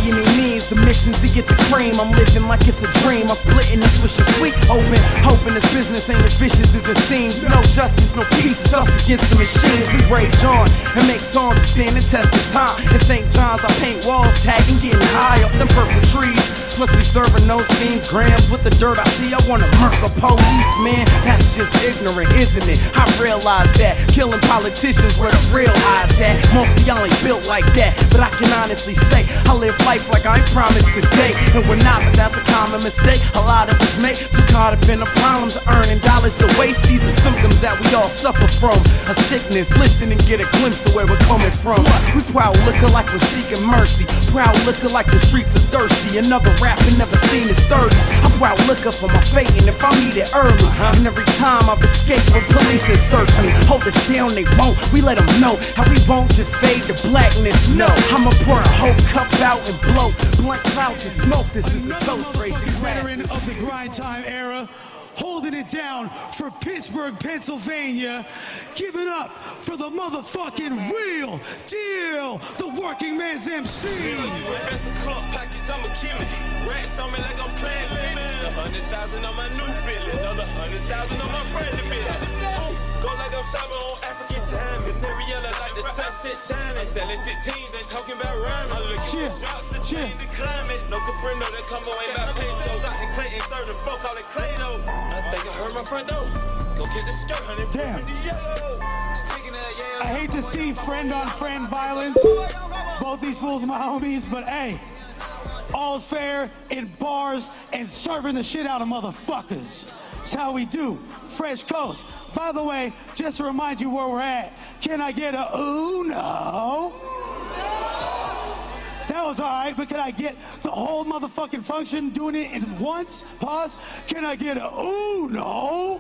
any means. The mission's to get the cream. I'm living like it's a dream. I'm splitting the swisher sweet open, hoping this business ain't as vicious as it seems. No justice, no peace, it's us against the machines. We rage on and make songs that stand the test of time. In St. John's, I paint walls, tagging, getting high off them purple trees. Must be serving those fiends grams with the dirt I see. I wanna murk a policeman. That's just ignorant, isn't it? I realize that killing politicians where the real highs at. Most of y'all ain't built like that, but I can honestly say I live life like I ain't promised today. And we're not, but that's a common mistake a lot of us make. Too caught up in the problems of earning dollars to waste. These are symptoms that we all suffer from. A sickness, listen and get a glimpse of where we're coming from. We proud looker like we're seeking mercy. Proud looker like the streets are thirsty. Another rapper never seen his 30s. I'm proud looker for my fate, and if I meet it early, and every time I've escaped when police and search me, hold us down, they won't. We let them know how we won't just fade to blackness. No, I'ma pour a whole cup out and blow blunt clouds of smoke. This is a toast, raising Veteran glasses. of the grind time era, holding it down for Pittsburgh, Pennsylvania. Give it up for the motherfucking real deal, the working man's MC. Rats on me like I'm playing Billy. 100,000 on my new Billy. Another 100,000 on my brand new Billy. Go like I'm shopping on African time. Canary yellow like the sunset shining. Selling 16s, they talking about rhyming. I'm looking for drops to change the climate. No Caprino, they come away by pesos. Out in Clayton, 34, call it Clado. I think I heard my front door. Go get the skirt, 100 Damn. yellow. I hate to see friend on friend violence. Both these fools are my homies, but hey, all's fair in bars and serving the shit out of motherfuckers. That's how we do. Fresh Coast. By the way, just to remind you where we're at, can I get a Uno? That was alright, but can I get the whole motherfucking function doing it in once? Pause. Can I get a Uno?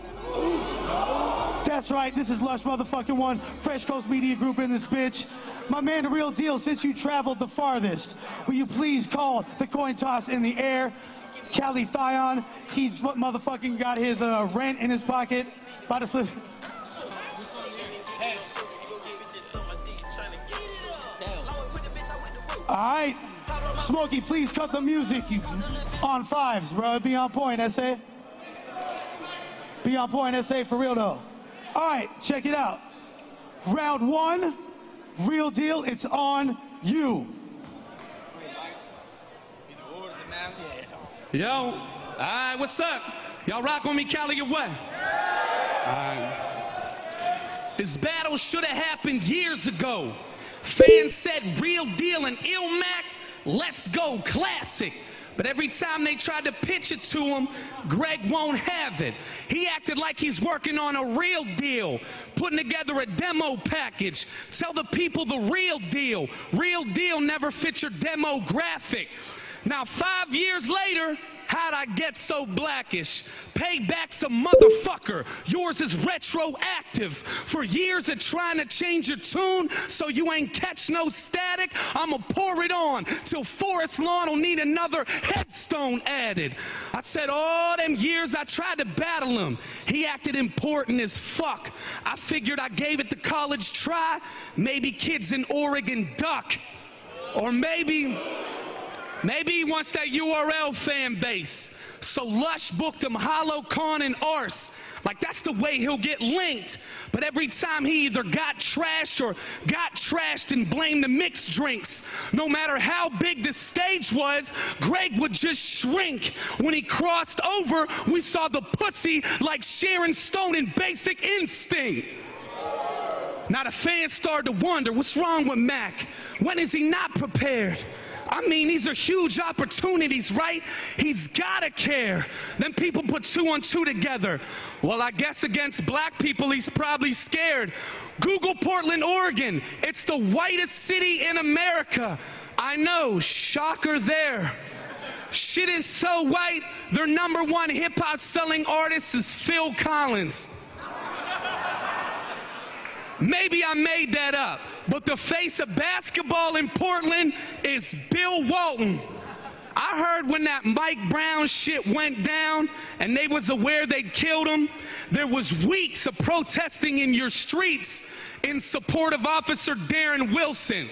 That's right, this is Lush motherfucking one. Fresh Coast Media Group in this bitch. My man, the real deal, since you traveled the farthest, will you please call the coin toss in the air? Cali Thion, he's motherfucking got his rent in his pocket. About to flip. Alright. Smokey, please cut the music. You on fives, bro. Be on point, SA. Be on point, SA, for real though. Alright, check it out. Round one, real deal, it's on you. Yo, alright, what's up? Y'all rock on me, Cali, or what? This battle should have happened years ago. Fans said real deal and Illmac, let's go, classic. But every time they tried to pitch it to him, Greg won't have it. He acted like he's working on a real deal, putting together a demo package. Tell the people the real deal. Real deal never fits your demographic. Now 5 years later, how'd I get so blackish? Payback's a motherfucker. Yours is retroactive. For years of trying to change your tune so you ain't catch no static, I'ma pour it on till Forest Lawn will need another headstone added. I said all them years I tried to battle him. He acted important as fuck. I figured I gave it the college try. Maybe kids in Oregon duck. Or maybe he wants that URL fan base. So Lush booked him Hollow, Con, and Arse. Like that's the way he'll get linked. But every time he either got trashed or got trashed and blamed the mixed drinks. No matter how big the stage was, Greg would just shrink. When he crossed over, we saw the pussy like Sharon Stone in Basic Instinct. Now the fans started to wonder, what's wrong with Mac? When is he not prepared? I mean, these are huge opportunities, right? He's gotta care. Then people put 2 on 2 together. Well, I guess against black people, he's probably scared. Google Portland, Oregon. It's the whitest city in America. I know, shocker there. Shit is so white, their #1 hip-hop selling artist is Phil Collins. Maybe I made that up, but the face of basketball in Portland is Bill Walton. I heard when that Mike Brown shit went down and they was aware they'd killed him, there was weeks of protesting in your streets in support of Officer Darren Wilson.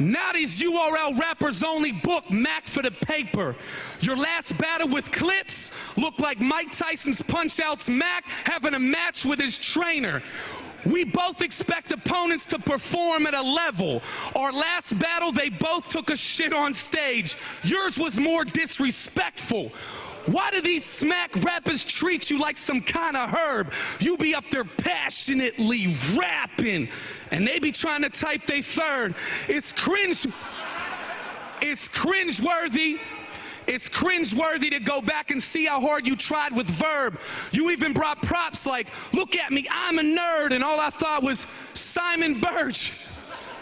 Now these URL rappers only book Mac for the paper. Your last battle with Clips looked like Mike Tyson's Punch-Out's Mac having a match with his trainer. We both expect opponents to perform at a level. Our last battle, they both took a shit on stage. Yours was more disrespectful. Why do these smack rappers treat you like some kind of herb? You be up there passionately rapping, and they be trying to type they third. It's cringeworthy. It's cringeworthy to go back and see how hard you tried with Verb. You even brought props like, look at me, I'm a nerd, and all I thought was Simon Birch.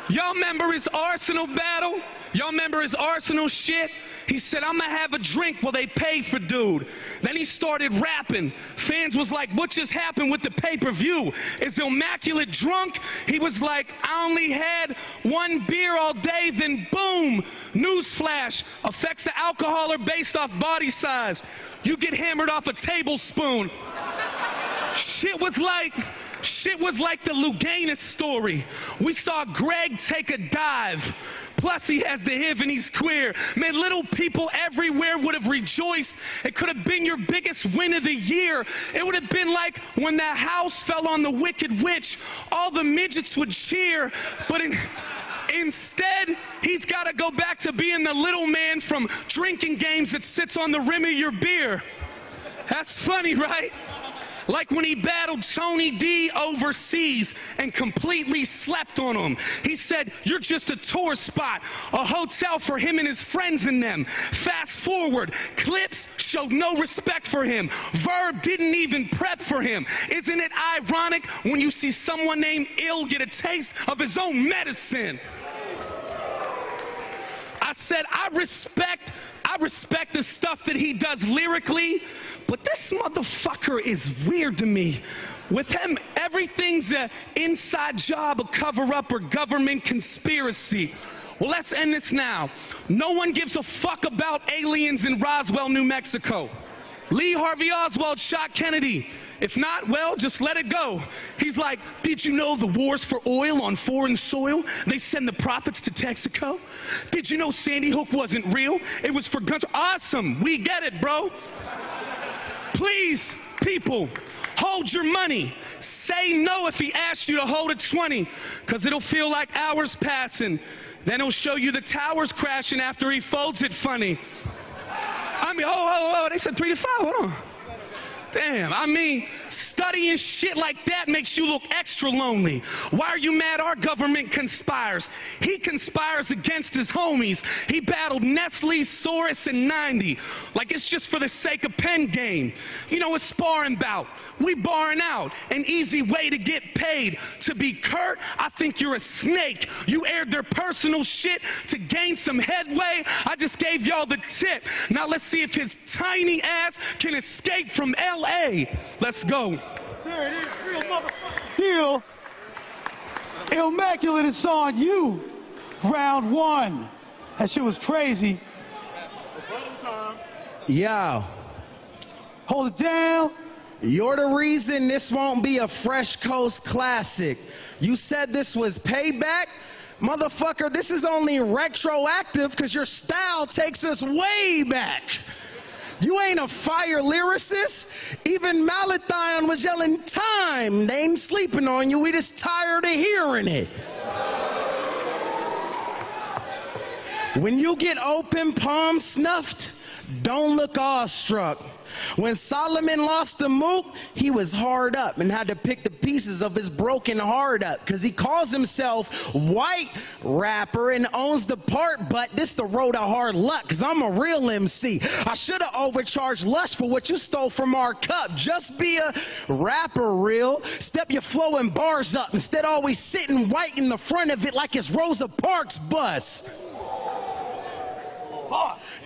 Y'all remember his Arsenal battle? Y'all remember his Arsenal shit? He said, I'm gonna have a drink while they pay for dude. Then he started rapping. Fans was like, what just happened with the pay-per-view? Is Illmaculate drunk? He was like, I only had one beer all day, then boom, newsflash. Effects of alcohol are based off body size. You get hammered off a tablespoon. Shit was like the Luganis story. We saw Greg take a dive. Plus he has the HIV and he's queer. Man, little people everywhere would have rejoiced. It could have been your biggest win of the year. It would have been like when that house fell on the Wicked Witch. All the midgets would cheer. But instead, he's got to go back to being the little man from drinking games that sits on the rim of your beer. That's funny, right? Like when he battled Tony D overseas and completely slept on him. He said, you're just a tour spot, a hotel for him and his friends in them. Fast forward, Clips showed no respect for him. Verb didn't even prep for him. Isn't it ironic when you see someone named Ill get a taste of his own medicine? I said, I respect the stuff that he does lyrically, but this motherfucker is weird to me. With him, everything's an inside job, a cover-up, or government conspiracy. Well, let's end this now. No one gives a fuck about aliens in Roswell, New Mexico. Lee Harvey Oswald shot Kennedy. If not, well, just let it go. He's like, did you know the wars for oil on foreign soil? They send the profits to Texaco. Did you know Sandy Hook wasn't real? It was for guns. Awesome. We get it, bro. Please, people, hold your money. Say no if he asks you to hold a 20, because it'll feel like hours passing. Then he'll show you the towers crashing after he folds it funny. I mean, they said 3 to 5, hold on. Damn, I mean, studying shit like that makes you look extra lonely. Why are you mad our government conspires? He conspires against his homies. He battled Nestle, Soros, and 90. Like it's just for the sake of pen game. You know, a sparring bout. We barring out. An easy way to get paid. To be curt, I think you're a snake. You aired their personal shit to gain some headway. I just gave y'all the tip. Now let's see if his tiny ass can escape from LA. Let's go. There it is, real motherfucking deal. Illmaculate, it's on you. Round one. That shit was crazy. Yo. Hold it down. You're the reason this won't be a Fresh Coast classic. You said this was payback? Motherfucker, this is only retroactive because your style takes us way back. You ain't a fire lyricist. Even Malathion was yelling time. They ain't sleeping on you. We just tired of hearing it. When you get open palm snuffed, don't look awestruck. When Solomon lost the mook, he was hard up and had to pick the pieces of his broken heart up, because he calls himself white rapper and owns the part, but this the road of hard luck, because I'm a real MC. I should have overcharged Lush for what you stole from our cup. Just be a rapper real. Step your flow and bars up instead always sitting white in the front of it like it's Rosa Parks' bus.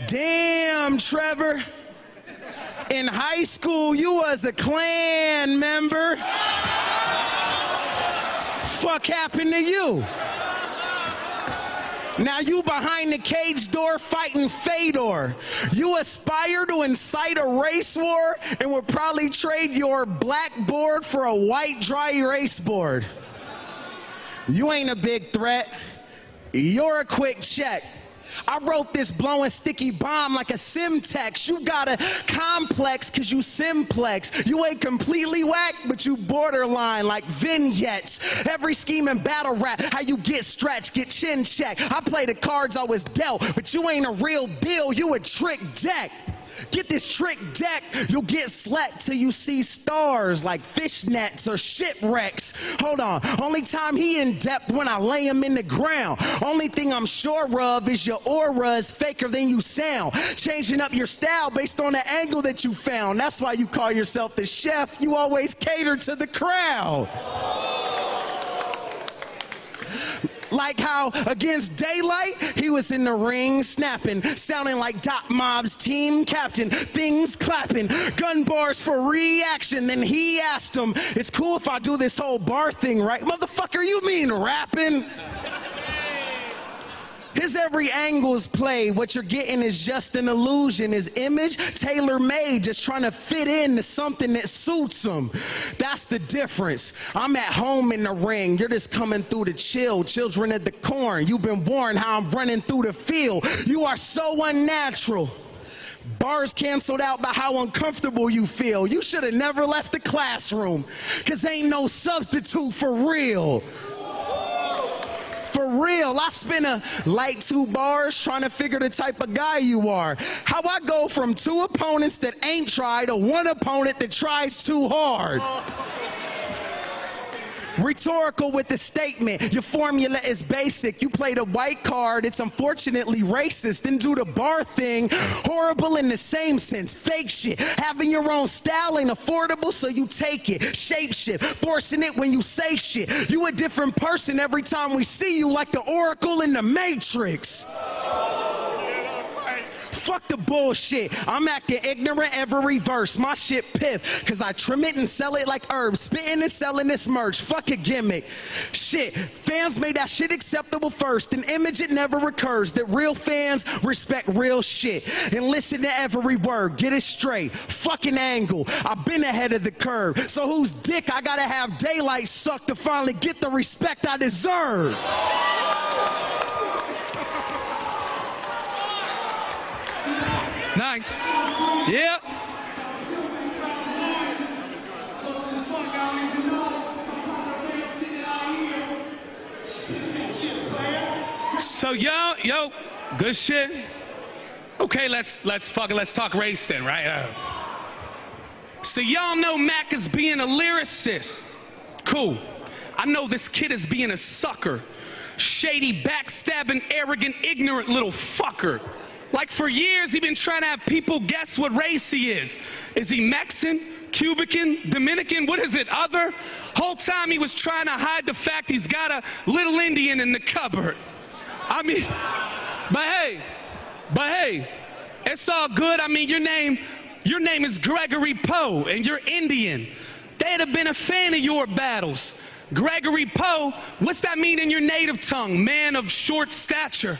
Damn, Trevor. In high school, you was a Klan member. Fuck happened to you? Now you behind the cage door fighting Fedor. You aspire to incite a race war and would probably trade your blackboard for a white dry erase board. You ain't a big threat. You're a quick check. I wrote this blowing sticky bomb like a Simtex. You got a complex cause you simplex. You ain't completely whack, but you borderline like vignettes. Every scheme and battle rap, how you get stretched, get chin checked. I play the cards I was dealt, but you ain't a real deal, you a trick deck. Get this trick deck, you'll get slept till you see stars like fishnets or shipwrecks. Hold on, only time he in depth when I lay him in the ground. Only thing I'm sure of is your aura is faker than you sound. Changing up your style based on the angle that you found. That's why you call yourself the chef, you always cater to the crowd. Like how against Daylight, he was in the ring snapping, sounding like Doc Mob's team captain. Things clapping, gun bars for reaction. Then he asked him, it's cool if I do this whole bar thing, right? Motherfucker, you mean rapping? His every angle's played. What you're getting is just an illusion. His image, tailor-made, just trying to fit into something that suits him. That's the difference. I'm at home in the ring. You're just coming through to chill. Children of the corn. You've been warned how I'm running through the field. You are so unnatural. Bars canceled out by how uncomfortable you feel. You should have never left the classroom, cause ain't no substitute for real. For real, I spent a light 2 bars trying to figure the type of guy you are. How I go from 2 opponents that ain't tried to 1 opponent that tries too hard. Rhetorical with the statement, your formula is basic. You play the white card, it's unfortunately racist. Then do the bar thing, horrible in the same sense. Fake shit, having your own style ain't affordable, so you take it. Shape shit, forcing it when you say shit. You a different person every time we see you, like the Oracle in the Matrix. Fuck the bullshit. I'm acting ignorant every verse. My shit piff, cause I trim it and sell it like herbs. Spitting and selling this merch. Fuck a gimmick. Shit. Fans made that shit acceptable first. An image it never recurs. That real fans respect real shit. And listen to every word. Get it straight. Fucking angle. I've been ahead of the curve. So whose dick I gotta have Daylight suck to finally get the respect I deserve? Nice. Yeah. So yo, good shit. Okay, let's talk race then, right? So y'all know Mac is being a lyricist. Cool. I know this kid is being a sucker. Shady, backstabbing, arrogant, ignorant little fucker. Like for years, he been trying to have people guess what race he is. Is he Mexican, Cuban, Dominican? What is it, other? Whole time he was trying to hide the fact he's got a little Indian in the cupboard. I mean, but hey, it's all good. I mean, your name is Gregory Poe, and you're Indian. They'd have been a fan of your battles. Gregory Poe, what's that mean in your native tongue? Man of short stature.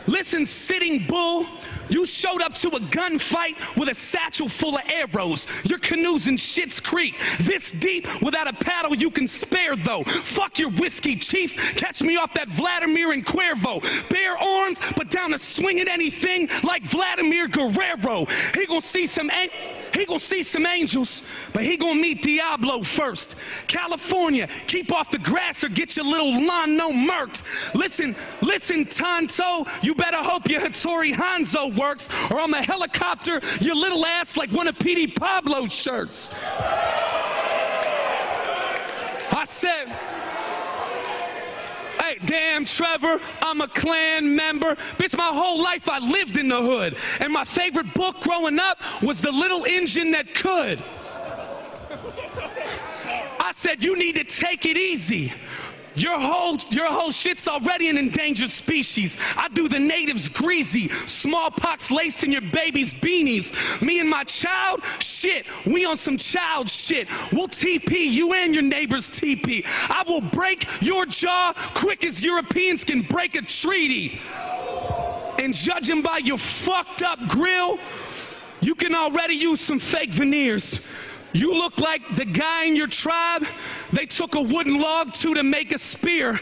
Listen, sitting bull, you showed up to a gunfight with a satchel full of arrows. Your canoe's in Schitt's Creek, this deep without a paddle you can spare though. Fuck your whiskey, chief. Catch me off that Vladimir and Cuervo. Bare arms, but down to swinging anything like Vladimir Guerrero. He gonna see some angels, but he gonna meet Diablo first. California, keep off the grass or get your little lawn no murked. Listen, Tonto, you better hope your Hattori Hanzo works, or I'm a helicopter your little ass like one of P.D. Pablo's shirts. I said, hey, damn Trevor, I'm a Klan member. Bitch, my whole life I lived in the hood. And my favorite book growing up was The Little Engine That Could. I said, you need to take it easy. Your whole shit's already an endangered species. I do the natives greasy, smallpox laced in your baby's beanies. Me and my child, shit, we on some child shit. We'll TP you and your neighbor's TP. I will break your jaw quick as Europeans can break a treaty. And judging by your fucked up grill, you can already use some fake veneers. You look like the guy in your tribe they took a wooden log to make a spear.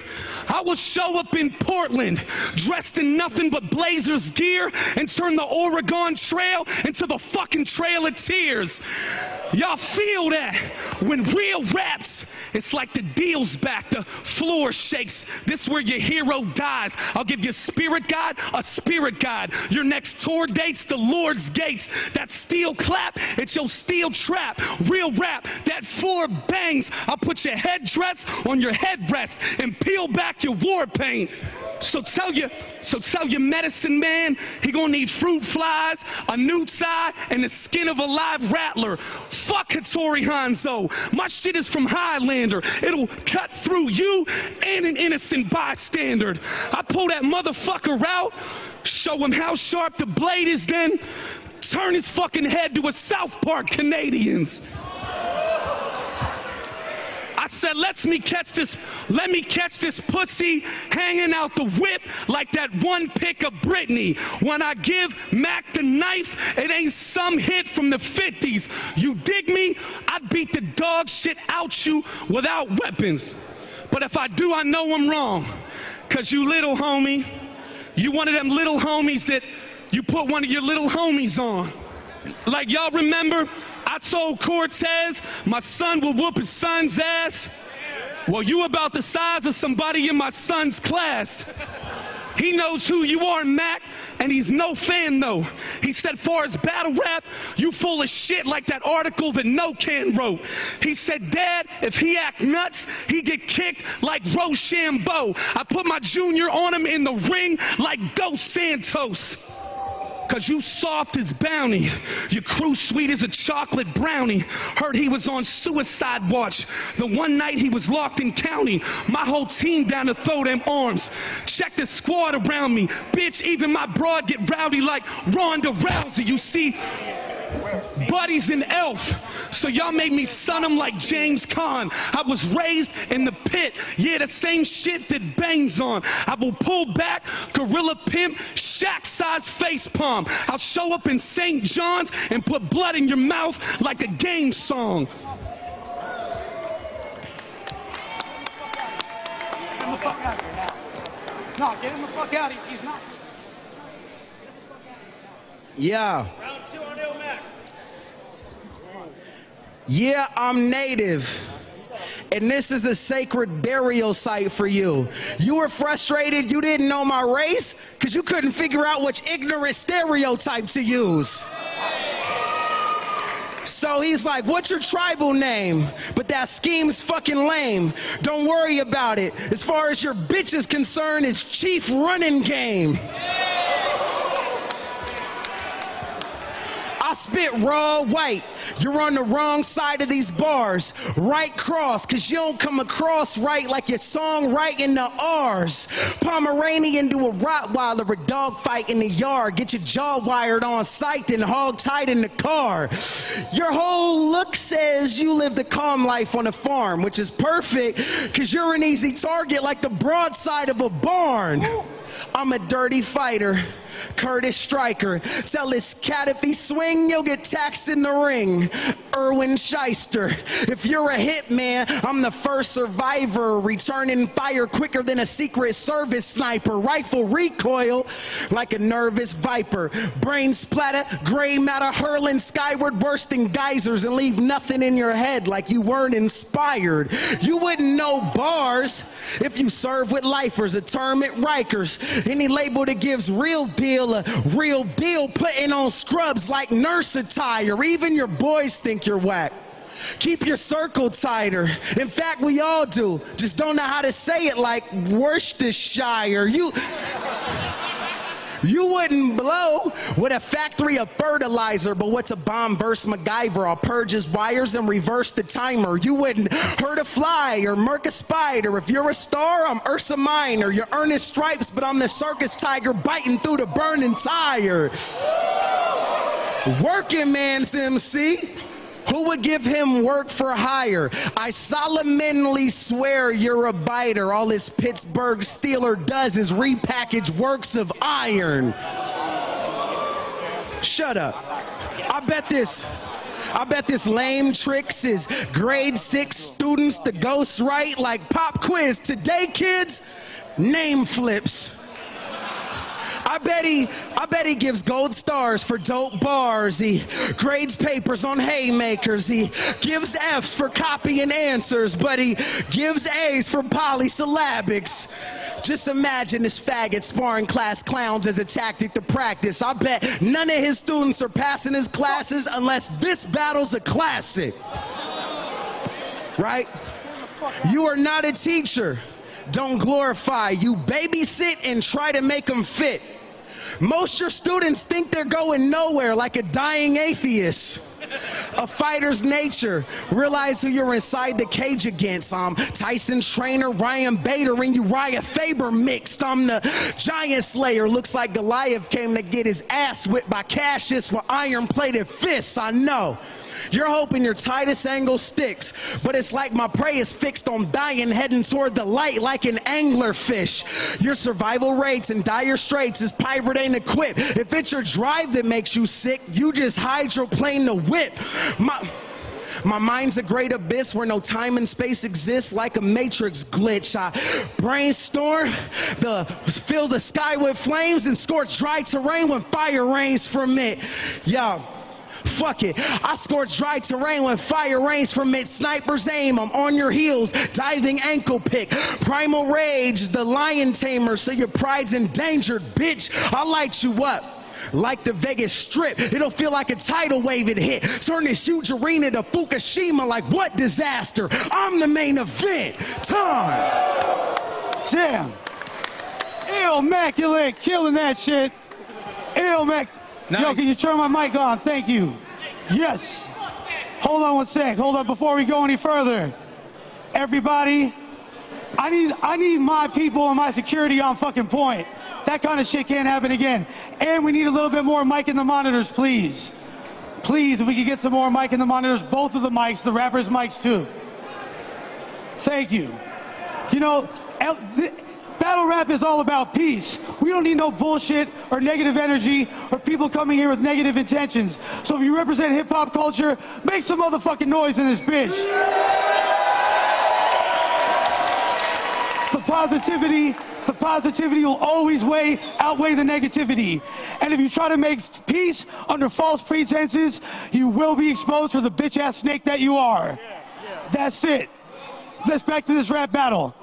I will show up in Portland dressed in nothing but Blazers gear and turn the Oregon Trail into the fucking Trail of Tears. Y'all feel that? When real raps, it's like the deal's back, the floor shakes. This where your hero dies. I'll give your spirit guide a spirit guide. Your next tour date's the Lord's gates. That steel clap, it's your steel trap. Real rap, that 4 bangs. I'll put your headdress on your headrest and peel back your war paint. So tell your medicine man he gonna need fruit flies, a new tie, and the skin of a live rattler. Fuck Hattori Hanzo. My shit is from Highlander. It'll cut through you and an innocent bystander. I pull that motherfucker out, show him how sharp the blade is, then turn his fucking head to a South Park Canadians. I said, let me catch this pussy hanging out the whip like that one pick of Britney. When I give Mac the knife, it ain't some hit from the 50s. You dig me? I'd beat the dog shit out you without weapons. But if I do, I know I'm wrong. Cause you little homie, you one of them little homies that you put one of your little homies on. Like y'all remember, I told Cortez my son will whoop his son's ass. Well, you about the size of somebody in my son's class. He knows who you are, Mac, and he's no fan, though. He said, far as battle rap, you full of shit like that article that No Can wrote. He said, Dad, if he act nuts, he get kicked like Rochambeau. I put my junior on him in the ring like Dos Santos. Cause you soft as Bounty. Your crew sweet as a chocolate brownie. Heard he was on suicide watch the one night he was locked in county. My whole team down to throw them arms. Check the squad around me. Bitch, even my broad get rowdy like Ronda Rousey. You see, Buddy's an elf. So y'all made me son him like James Caan. I was raised in the pit. Yeah, the same shit that Bane's on. I will pull back, gorilla pimp, Shaq-size face palm. I'll show up in St. John's and put blood in your mouth like a game song. Get him the fuck out of here now. No, get him the fuck out of here. He's not. Yeah. Round 2 on Illmaculate. Yeah, I'm native. And this is a sacred burial site for you. You were frustrated you didn't know my race because you couldn't figure out which ignorant stereotype to use. So he's like, what's your tribal name? But that scheme's fucking lame. Don't worry about it. As far as your bitch is concerned, it's chief running game. I spit raw white. You're on the wrong side of these bars. Right cross, cause you don't come across right like your song right in the R's. Pomeranian to a Rottweiler, a dog fight in the yard. Get your jaw wired on sight and hog tied in the car. Your whole look says you lived a calm life on a farm, which is perfect, cause you're an easy target like the broadside of a barn. I'm a dirty fighter. Curtis Stryker. Tell this cat if he swing, you'll get taxed in the ring. Erwin Shyster. If you're a hitman, I'm the first survivor. Returning fire quicker than a Secret Service sniper. Rifle recoil like a nervous viper. Brain splatter, gray matter hurling skyward, bursting geysers and leave nothing in your head like you weren't inspired. You wouldn't know bars if you serve with lifers, a term at Rikers. Any label that gives real deal, a real deal, putting on scrubs like nurse attire. Even your boys think you're whack. Keep your circle tighter. In fact, we all do. Just don't know how to say it like Worcestershire. You wouldn't blow with a factory of fertilizer, but what's a bomb burst MacGyver? I'll purge his wires and reverse the timer. You wouldn't hurt a fly or murk a spider. If you're a star, I'm Ursa Minor. You're Ernest Stripes, but I'm the circus tiger biting through the burning tire. Working man's MC. Who would give him work for hire? I solemnly swear you're a biter. All this Pittsburgh Steeler does is repackage works of iron. Shut up. I bet this I bet this lame tricks is grade 6 students to ghost write like pop quiz. Today, kids, name flips. I bet he gives gold stars for dope bars. He grades papers on haymakers. He gives F's for copying answers, but he gives A's for polysyllabics. Just imagine this faggot sparring class clowns as a tactic to practice. I bet none of his students are passing his classes unless this battle's a classic. Right? You are not a teacher. Don't glorify. You babysit and try to make them fit. Most your students think they're going nowhere, like a dying atheist. A fighter's nature. Realize who you're inside the cage against. I'm Tyson's trainer, Ryan Bader, and Uriah Faber mixed. I'm the giant slayer. Looks like Goliath came to get his ass whipped by Cassius with iron-plated fists. I know. You're hoping your tightest angle sticks, but it's like my prey is fixed on dying, heading toward the light like an anglerfish. Your survival rates in dire straits is pirate ain't equipped. If it's your drive that makes you sick, you just hydroplane the whip. My mind's a great abyss where no time and space exists, like a matrix glitch. I brainstorm, fill the sky with flames and scorch dry terrain when fire rains from it. Yo. Fuck it, I scorch dry terrain when fire rains from it. Sniper's aim, I'm on your heels, diving ankle pick. Primal rage, the lion tamer, so your pride's endangered, bitch. I'll light you up like the Vegas Strip. It'll feel like a tidal wave it hit. Turn this huge arena to Fukushima like what disaster? I'm the main event. Time. Damn. Illmaculate, killing that shit. Illmaculate. Nice. Yo, can you turn my mic on? Thank you. Yes. Hold on one sec. Hold on before we go any further. Everybody, I need my people and my security on fucking point. That kind of shit can't happen again. And we need a little bit more mic in the monitors, please. Please, if we could get some more mic in the monitors, both of the mics, the rappers' mics too. Thank you. You know, battle rap is all about peace. We don't need no bullshit or negative energy or people coming here with negative intentions. So if you represent hip-hop culture, make some motherfucking noise in this bitch. The positivity will always outweigh the negativity. And if you try to make peace under false pretenses, you will be exposed for the bitch-ass snake that you are. That's it. Let's back to this rap battle.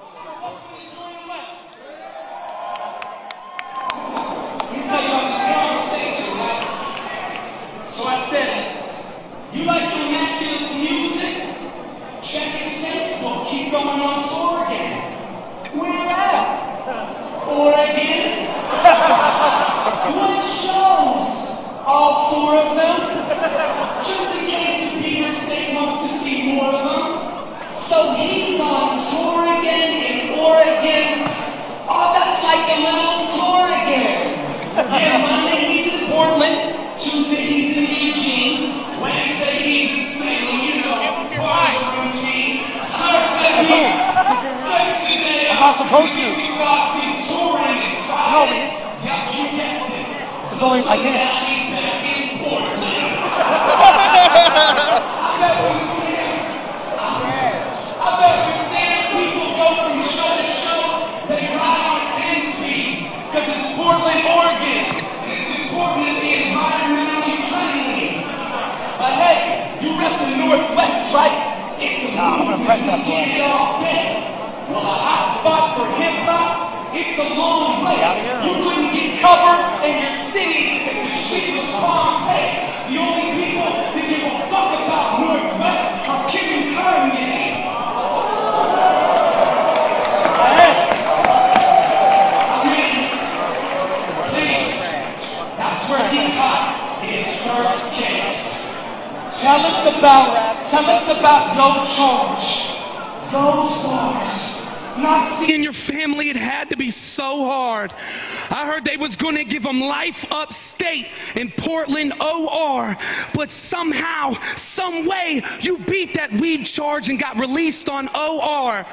So I said, you like Illmaculate's music? Check his Facebook. He's going on tour again. Where you at? Oregon. What shows? All 4 of them? Just in case the Beaver State wants to see more of them. So he's on tour again in Oregon. Oh, that's like a little tour again. Yeah, Monday he's in Portland. Tuesday he's in Eugene. Wednesday he's in Salem, you know. Routine. Thursday he's today. I'm not supposed to. He's Austin touring and Friday. No, man. Yeah, you guessed it. It's only, I can't. Back in Portland. I bet we've seen people go from show to show. They ride on 10 speed because it's Portland, Oregon. Important to be environmentally friendly. But hey, you rep the Northwest, right? It's a I'm gonna press that button. Get it all day. Well, a hot spot for hip-hop, it's a long way. You couldn't get covered in your city if the shit was Pompeii. The only people that give a fuck about Northwest are Kim and Kanye. Tell us about Yo Charge. Those bars. Not seeing your family, it had to be so hard. I heard they was gonna give them life upstate in Portland OR, but somehow, some way, you beat that weed charge and got released on OR.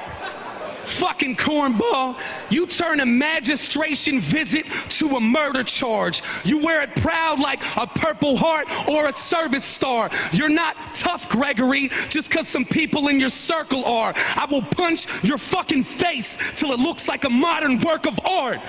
Fucking cornball. You turn a magistration visit to a murder charge. You wear it proud like a Purple Heart or a service star. You're not tough, Gregory, just because some people in your circle are. I will punch your fucking face till it looks like a modern work of art.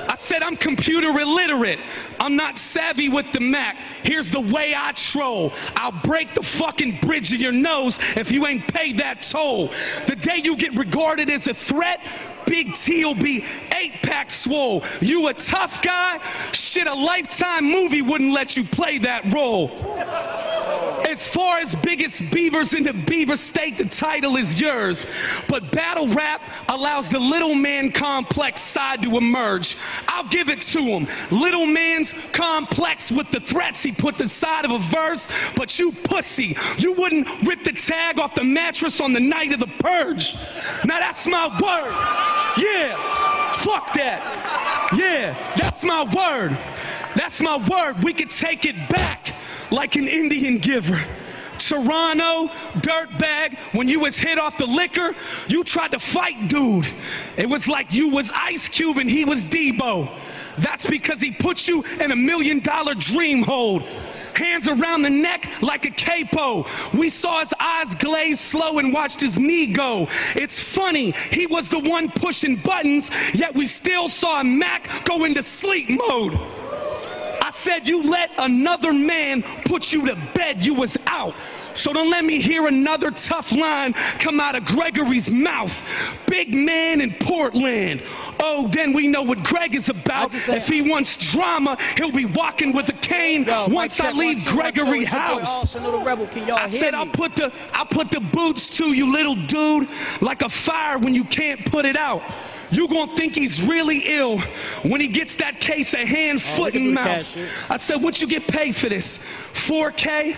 I said I'm computer illiterate. I'm not savvy with the Mac. Here's the way I troll. I'll break the fucking bridge of your nose if you ain't paid that toll. The day you get regarded as a threat, Big T will be 8-pack swole. You a tough guy? Shit, a Lifetime movie wouldn't let you play that role. As far as biggest beavers in the Beaver State, the title is yours. But battle rap allows the little man complex side to emerge. I'll give it to him. Little man's complex with the threats he put the side of a verse, but you pussy, you wouldn't rip the tag off the mattress on the night of the purge. Now that's my word. Yeah, fuck that. Yeah, that's my word. That's my word. We could take it back like an Indian giver. Toronto, dirtbag, when you was hit off the liquor, you tried to fight dude. It was like you was Ice Cube and he was Debo. That's because he put you in $1 million dream hold. Hands around the neck like a capo. We saw his eyes glaze slow and watched his knee go. It's funny, he was the one pushing buttons, yet we still saw a Mac go into sleep mode. I said you let another man put you to bed, you was out. So don't let me hear another tough line come out of Gregory's mouth. Big man in Portland. Oh, then we know what Greg is about. If he wants drama, he'll be walking with a cane once I leave Gregory house. I said I'll put the boots to you, little dude, like a fire when you can't put it out. You gonna think he's really ill when he gets that case of hand, foot, and mouth. I said, what you get paid for this? 4K?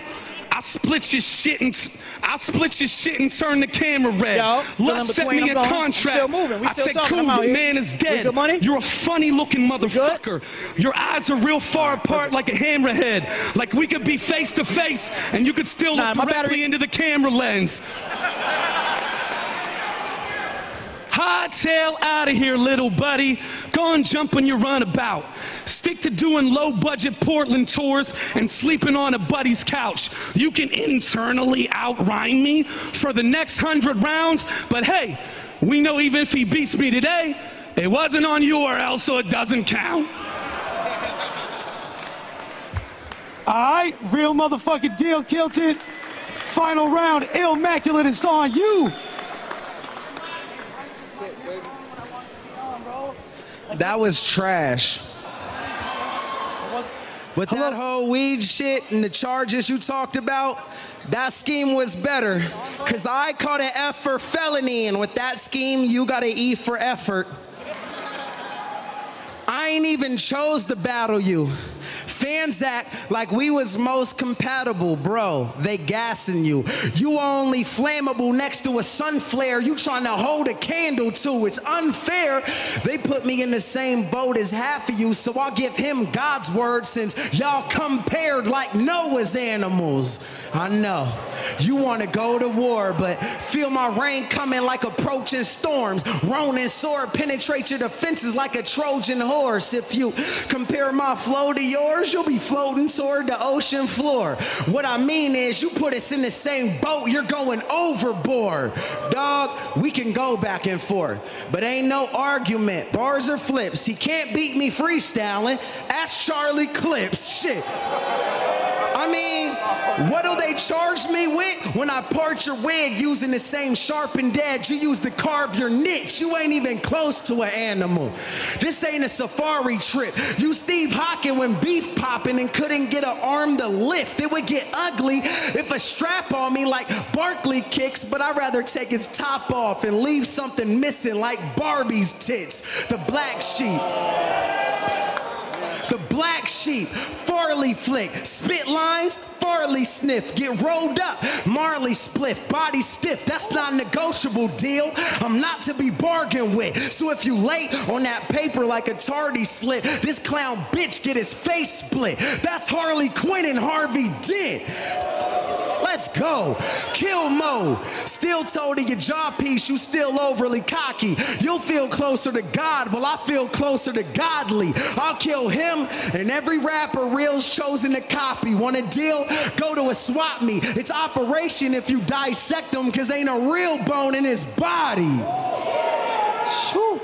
I'll split your shit and turn the camera red. Let's set me a contract. I said, cool, your man is dead. You're a funny looking motherfucker. Your eyes are real far apart like a hammerhead. Like we could be face to face and you could still look directly into the camera lens. Hightail out of here, little buddy. Go and jump on your runabout. Stick to doing low-budget Portland tours and sleeping on a buddy's couch. You can internally outrhyme me for the next 100 rounds, but hey, we know even if he beats me today, it wasn't on URL, so it doesn't count. All right, real motherfucking deal, Kilton. Final round, Illmaculate, it's on you. That was trash. But that whole weed shit and the charges you talked about, that scheme was better. Cause I caught an F for felony, and with that scheme, you got an E for effort. I ain't even chose to battle you. Fans act like we was most compatible, bro. They gassing you. You only flammable next to a sun flare you trying to hold a candle to. It's unfair. They put me in the same boat as half of you, so I'll give him God's word since y'all compared like Noah's animals. I know. You want to go to war, but feel my rain coming like approaching storms. Ronin sword penetrate your defenses like a Trojan horse. If you compare my flow to yours, you'll be floating toward the ocean floor. What I mean is you put us in the same boat, you're going overboard. Dog, we can go back and forth, but ain't no argument. Bars or flips. He can't beat me freestyling. Ask Charlie Clips. Shit. I mean, what'll they charge me with? When I part your wig using the same sharpened edge you use to carve your niche. You ain't even close to an animal. This ain't a safari trip. You Steve Hawking when beef popping and couldn't get an arm to lift. It would get ugly if a strap on me like Barkley kicks, but I'd rather take his top off and leave something missing like Barbie's tits. The black sheep. The black sheep, Farley flick, spit lines, Farley sniff, get rolled up, Marley spliff, body stiff, that's not a negotiable deal, I'm not to be bargained with, so if you late on that paper like a tardy slit, this clown bitch get his face split, that's Harley Quinn and Harvey Dent. let's go. Kill mode. Still told in your jaw piece, you still overly cocky. You'll feel closer to God, well, I feel closer to godly. I'll kill him and every rapper real's chosen to copy. Want a deal? Go to a swap meet. It's operation if you dissect him, cause ain't a real bone in his body. Whew.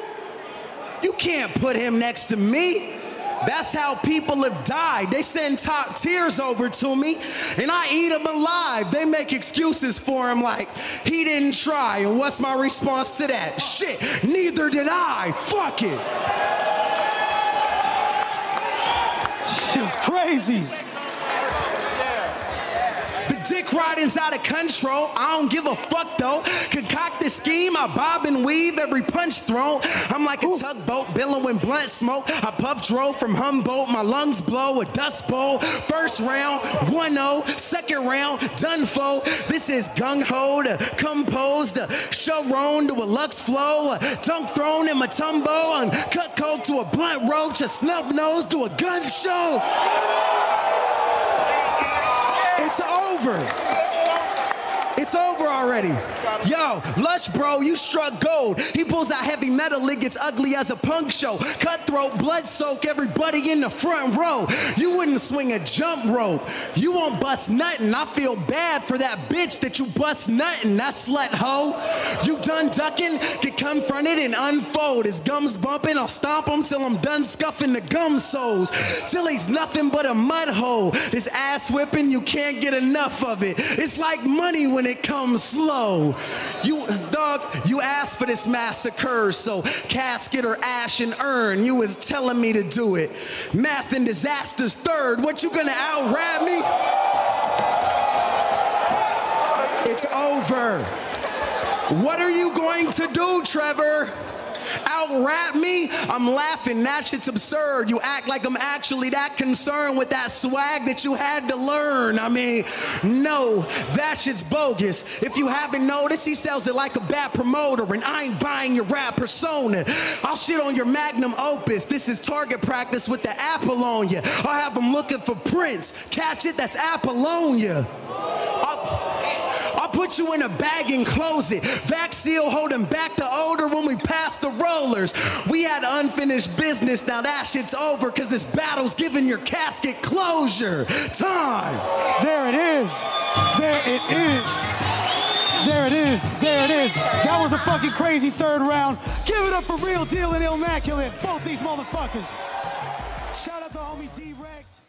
You can't put him next to me. That's how people have died. They send top tiers over to me, and I eat them alive. They make excuses for him like, he didn't try, and what's my response to that? Shit, neither did I. Fuck it. Shit was crazy. Dick riding's out of control. I don't give a fuck though. Concoct the scheme, I bob and weave every punch thrown. I'm like a tugboat billowing blunt smoke. I puff drove from Humboldt, my lungs blow a dust bowl. First round, 1-0. Second round, done for. This is gung-ho to composed, showroan to a lux flow, dunk thrown in my tumbo, and cut coke to a blunt roach, a snub nose to a gun show. It's over. It's over already. Yo, Lush bro, you struck gold. He pulls out heavy metal, it gets ugly as a punk show. Cutthroat, blood soak, everybody in the front row. You wouldn't swing a jump rope. You won't bust nothing. I feel bad for that bitch that you bust nothing. That slut hoe. You done ducking, get confronted and unfold. His gums bumping, I'll stomp him till I'm done scuffing the gum soles. Till he's nothing but a mud hole. This ass whipping, you can't get enough of it. It's like money when it comes slow. You, dog, you asked for this massacre, so casket or ash and urn, you was telling me to do it. Math and disasters third, what you gonna out-rap me? It's over. What are you going to do, Trevor? Out-rap me? I'm laughing, that shit's absurd. You act like I'm actually that concerned with that swag that you had to learn. I mean, no, that shit's bogus. If you haven't noticed, he sells it like a bad promoter, and I ain't buying your rap persona. I'll shit on your magnum opus. This is target practice with the apple on ya. I'll have them looking for prints. Catch it, that's Apollonia. I'll put you in a bag and close it. Vac seal holding back the odor when we pass the rollers. We had unfinished business, now that shit's over, cause this battle's giving your casket closure. Time. There it is. There it is. There it is. There it is. That was a fucking crazy third round. Give it up for Real Deal and Illmaculate. Both these motherfuckers. Shout out to homie D-Rect.